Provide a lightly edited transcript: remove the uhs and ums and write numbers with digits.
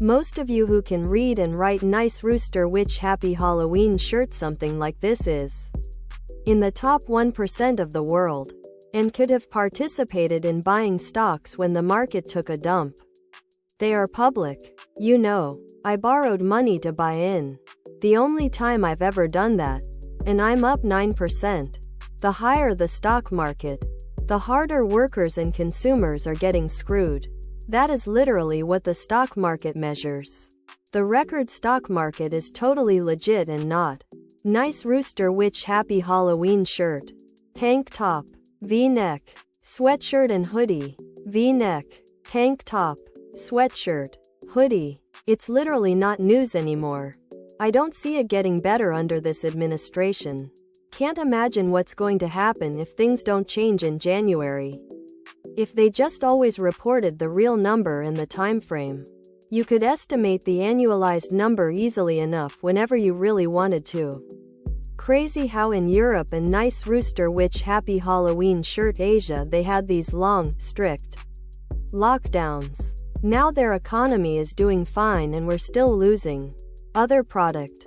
Most of you who can read and write nice Rooster Witch Happy Halloween shirt something like this is in the top 1% of the world, and could have participated in buying stocks when the market took a dump. They are public. You know, I borrowed money to buy in. The only time I've ever done that. And I'm up 9%. The higher the stock market, the harder workers and consumers are getting screwed. That is literally what the stock market measures. The record stock market is totally legit and not. Nice Rooster Witch Happy Halloween shirt. Tank top. V-neck. Sweatshirt and hoodie. V-neck. Tank top. Sweatshirt. Hoodie. It's literally not news anymore. I don't see it getting better under this administration. Can't imagine what's going to happen if things don't change in January. If they just always reported the real number and the time frame, you could estimate the annualized number easily enough whenever you really wanted to. Crazy how in Europe and nice Rooster Witch Happy Halloween shirt Asia they had these long, strict lockdowns. Now their economy is doing fine and we're still losing. Other product.